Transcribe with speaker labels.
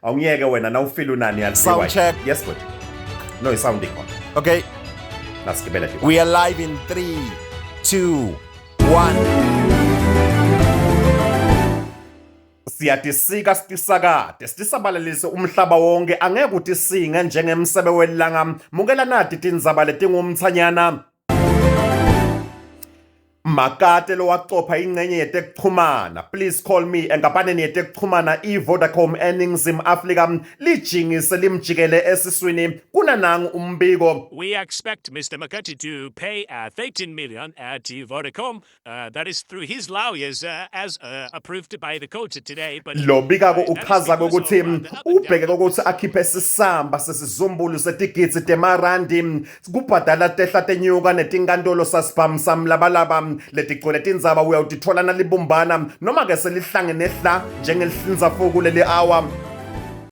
Speaker 1: Awungiyeke wena nawufila unani yaliwa.
Speaker 2: Sound check.
Speaker 1: Yes good. No sound ikho.
Speaker 2: Okay,
Speaker 1: Nasigibele nje.
Speaker 2: we are live in 3, 2, 1.
Speaker 1: Siyatisika sitisakade sitisabalalise umhlaba wonke angeke uthi singe njengemsebe welanga mukela nati tindzaba letingumthanyana. Makate lo waqopha ingcenye yetekuchumana. Please call me enkapaneni yetekuchumana iVodacom eNingizimu Afrika lijingise limjikele esiswini kunanangu umbiko.
Speaker 3: We expect Mr. Makati to pay 13 million at Vodacom. That is through his lawyers as approved by the court today. But
Speaker 1: Lo bika ko
Speaker 3: that is
Speaker 1: uchaza
Speaker 3: because
Speaker 1: ukuthi
Speaker 3: of, the up and
Speaker 1: ubheke
Speaker 3: down
Speaker 1: ukuthi akhiphe sisamba sesizumbulu setigitsi temarandi kubhadala tehla tenyuka netinkantolo sasibhamu samlabalaba letigcwele tindzaba uyawutithola nalibumbana noma ke selihlangene hla njengelihlinza fuku leli hour.